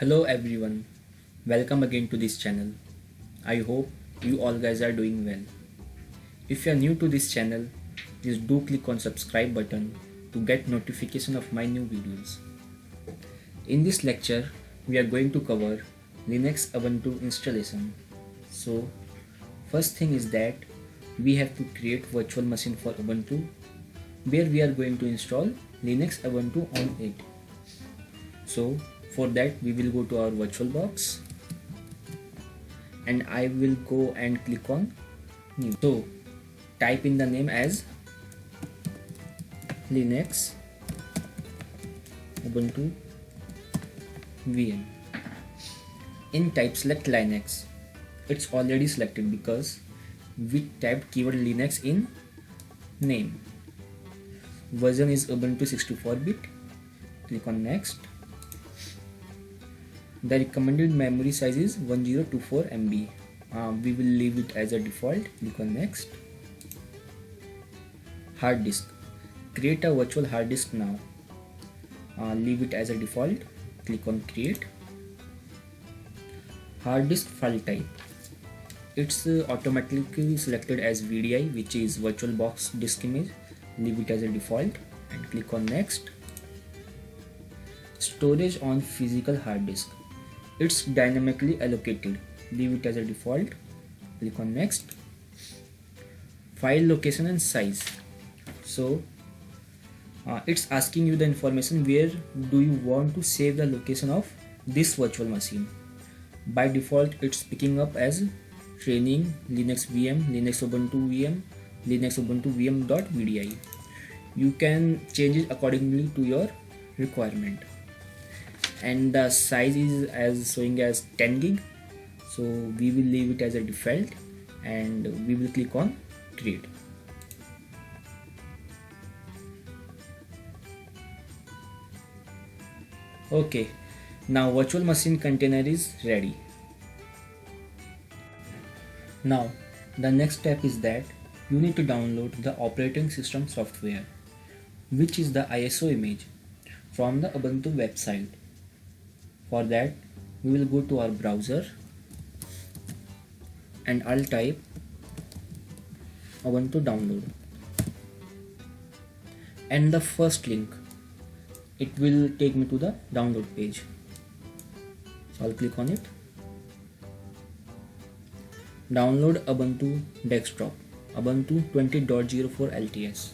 Hello everyone, welcome again to this channel. I hope you all guys are doing well. If you are new to this channel, please do click on subscribe button to get notification of my new videos. In this lecture, we are going to cover Linux Ubuntu installation. So, first thing is that we have to create virtual machine for Ubuntu where we are going to install Linux Ubuntu on it. So, for that we will go to our VirtualBox and I will go and click on new. So type in the name as Linux Ubuntu VM. In type select Linux. It's already selected because we typed keyword Linux in name. Version is Ubuntu 64-bit. Click on next. The recommended memory size is 1024 MB. We will leave it as a default. Click on next. Hard disk. Create a virtual hard disk now. Leave it as a default. Click on create. Hard disk file type. It's automatically selected as VDI, which is VirtualBox disk image. Leave it as a default and click on next. Storage on physical hard disk. It's dynamically allocated. Leave it as a default. Click on next. File location and size. So it's asking you the information where do you want to save the location of this virtual machine. By default it's picking up as training, Linux VM, Linux Ubuntu VM, Linux Ubuntu VM.vdi. You can change it accordingly to your requirement. And the size is as showing as 10 gig, so we will leave it as a default and we will click on create. Okay, now virtual machine container is ready. Now the next step is that you need to download the operating system software, which is the ISO image, from the Ubuntu website. For that, we will go to our browser and I'll type Ubuntu download. And the first link, it will take me to the download page. So I'll click on it. Download Ubuntu desktop, Ubuntu 20.04 LTS.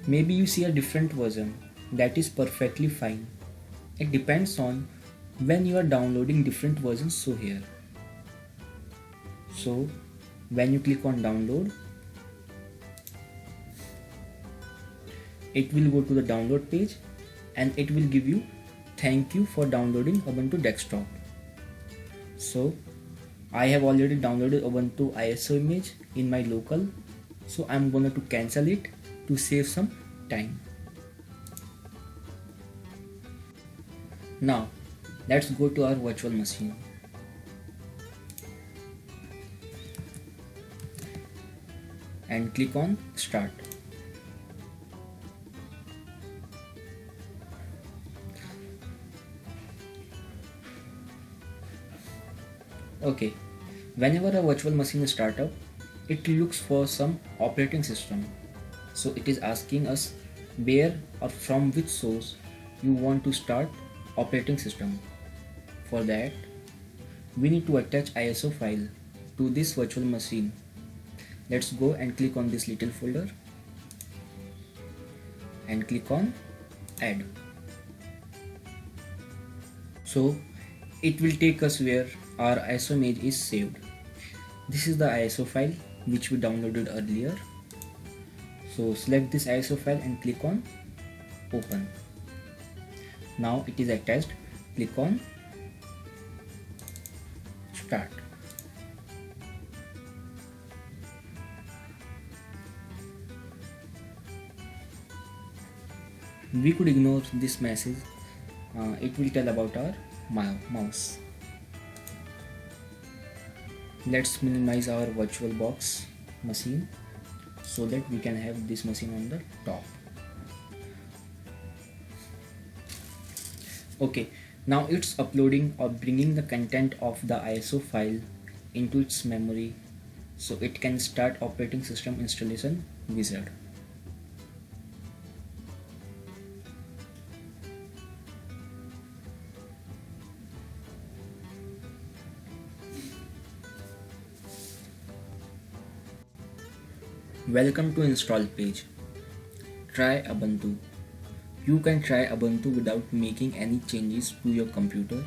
Maybe you see a different version. That is perfectly fine. It depends on when you are downloading different versions. So here, so when you click on download, it will go to the download page and it will give you thank you for downloading Ubuntu desktop. So I have already downloaded Ubuntu ISO image in my local, so I'm gonna to cancel it to save some time. Now let's go to our virtual machine. And click on start. Okay, whenever a virtual machine starts up, it looks for some operating system. So it is asking us where or from which source you want to start operating system. For that, we need to attach ISO file to this virtual machine. Let's go and click on this little folder and click on add. So it will take us where our ISO image is saved. This is the ISO file which we downloaded earlier. So select this ISO file and click on open. Now it is attached. Click on start. We could ignore this message. It will tell about our mouse. Let's minimize our VirtualBox machine so that we can have this machine on the top. Okay, Now it's uploading or bringing the content of the ISO file into its memory so it can start operating system installation wizard. Welcome to install page. Try Ubuntu. You can try Ubuntu without making any changes to your computer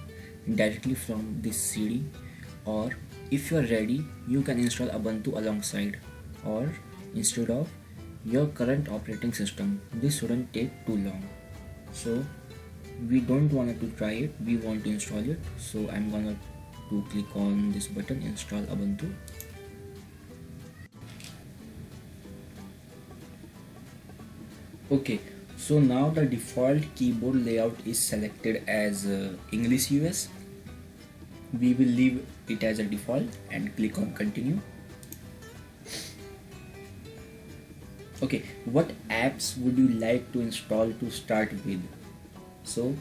directly from this CD, or if you're ready, you can install Ubuntu alongside or instead of your current operating system. This shouldn't take too long. So we don't want to try it, we want to install it. So I'm gonna to click on this button, install Ubuntu. Okay, so now the default keyboard layout is selected as English US. We will leave it as a default and click on continue. Okay, what apps would you like to install to start with? So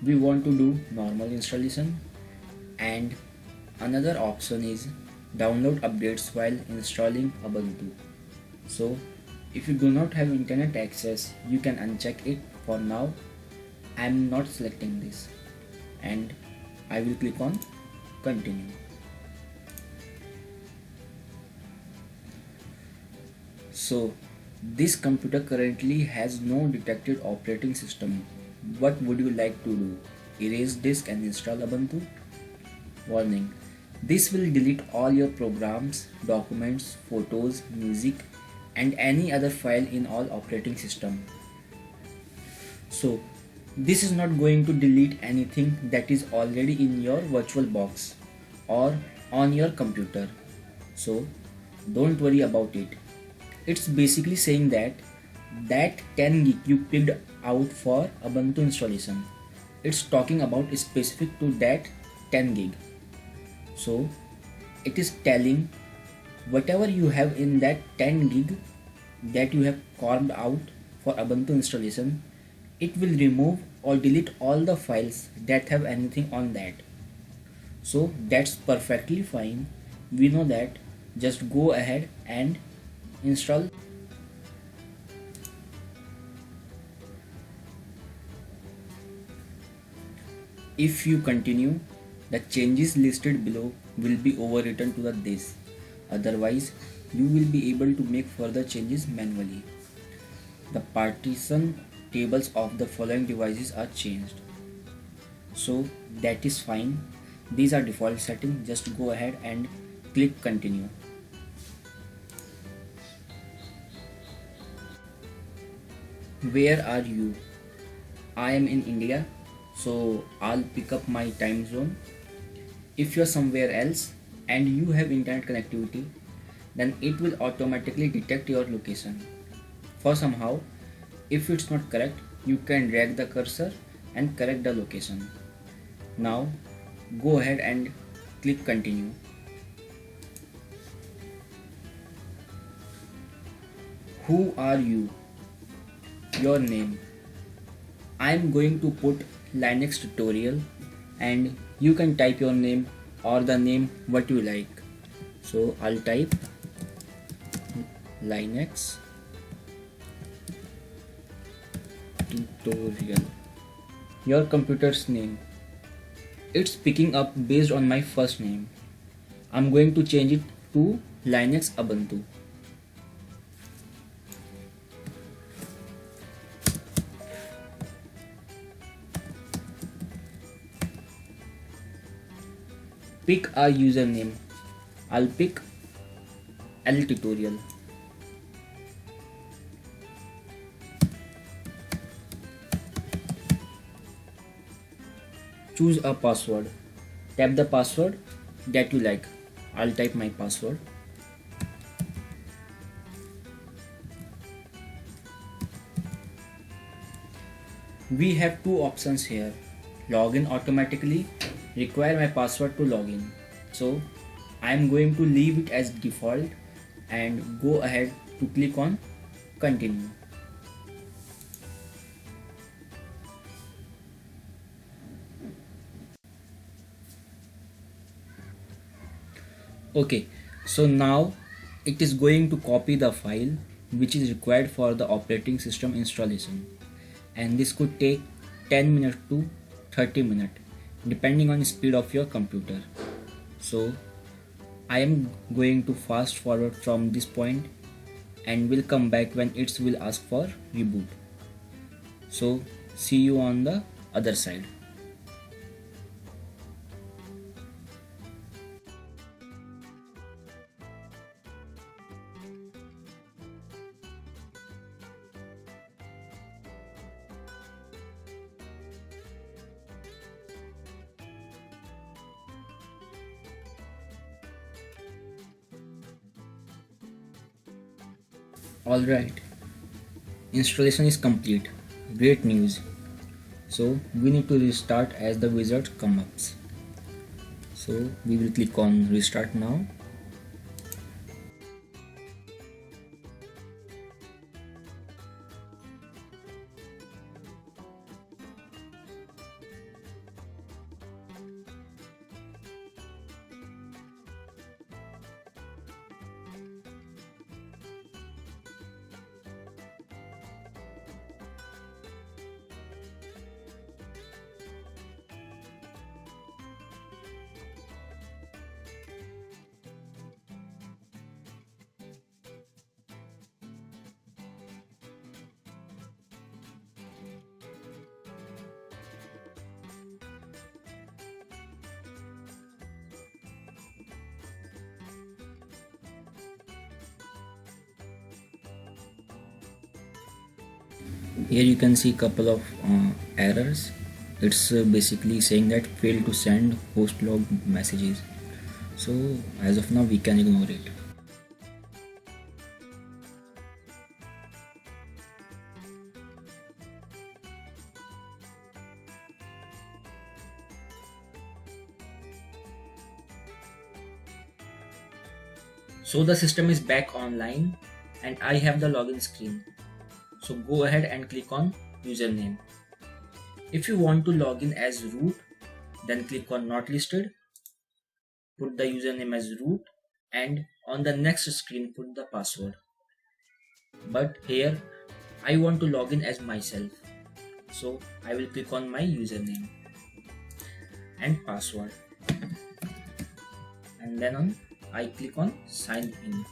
we want to do normal installation, and another option is download updates while installing Ubuntu. So if you do not have internet access, you can uncheck it. For now, I am not selecting this and I will click on continue. So this computer currently has no detected operating system. What would you like to do? Erase disk and install Ubuntu? Warning: this will delete all your programs, documents, photos, music, and any other file in all operating system. So this is not going to delete anything that is already in your virtual box or on your computer. So don't worry about it. It's basically saying that 10 gig you picked out for Ubuntu installation, it's talking about specific to that 10 gig. So it is telling whatever you have in that 10 gig that you have carved out for Ubuntu installation, it will remove or delete all the files that have anything on that. So that's perfectly fine. We know that. Just go ahead and install. If you continue, the changes listed below will be overwritten to the disk. Otherwise, you will be able to make further changes manually. The partition tables of the following devices are changed. So that is fine. These are default settings. Just go ahead and click continue. Where are you? I am in India, so I'll pick up my time zone. If you're somewhere else and you have internet connectivity, then it will automatically detect your location. For somehow, if it's not correct, you can drag the cursor and correct the location. Now go ahead and click continue. Who are you? Your name. I'm going to put Linux tutorial, and you can type your name or the name what you like. So I'll type Linux tutorial. Your computer's name. It's picking up based on my first name. I'm going to change it to Linux Ubuntu. Pick a username. I'll pick L tutorial. Choose a password. Type the password that you like. I'll type my password. We have two options here: login automatically, require my password to login. So I'm going to leave it as default and go ahead to click on continue. Okay, so now it is going to copy the file which is required for the operating system installation, and this could take 10 minutes to 30 minutes depending on the speed of your computer. So I am going to fast forward from this point and will come back when it will ask for reboot. So see you on the other side. Alright, installation is complete. Great news. So we need to restart as the wizard comes up. So we will click on restart now. Here you can see couple of errors. It's basically saying that failed to send host log messages. So as of now we can ignore it. So the system is back online and I have the login screen. So go ahead and click on username. If you want to log in as root, then click on not listed, put the username as root, and on the next screen put the password. But here I want to log in as myself, so I will click on my username and password, and then I click on sign in.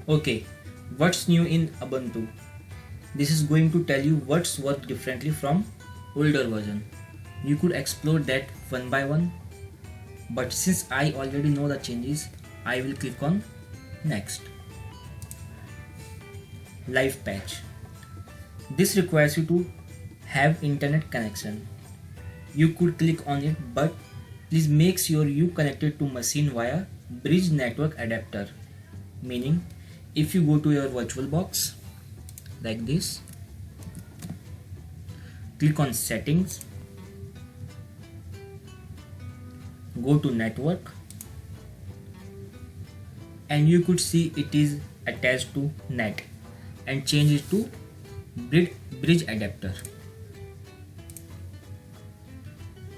Okay, what's new in Ubuntu? This is going to tell you what's worked differently from older version. You could explore that one by one, but since I already know the changes, I will click on next. Live patch. This requires you to have internet connection. You could click on it, but please make sure you connected to machine via bridge network adapter, meaning if you go to your VirtualBox like this, click on settings, go to network, and you could see it is attached to net, and change it to bridge adapter.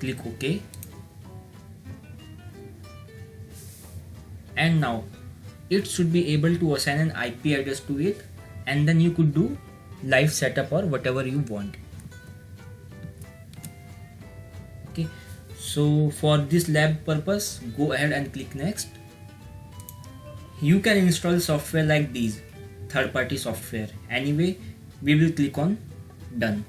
Click OK, and now it should be able to assign an IP address to it, and then you could do live setup or whatever you want. Okay, so for this lab purpose, go ahead and click next. You can install software like these, third-party software. Anyway, we will click on done.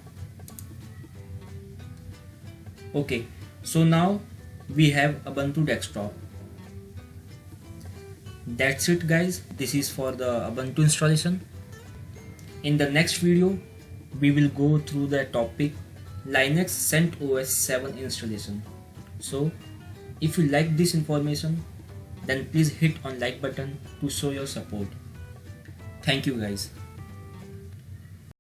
Okay, so now we have Ubuntu desktop. That's it guys, this is for the Ubuntu installation. In the next video, we will go through the topic Linux CentOS 7 installation. So if you like this information, then please hit on like button to show your support. Thank you guys.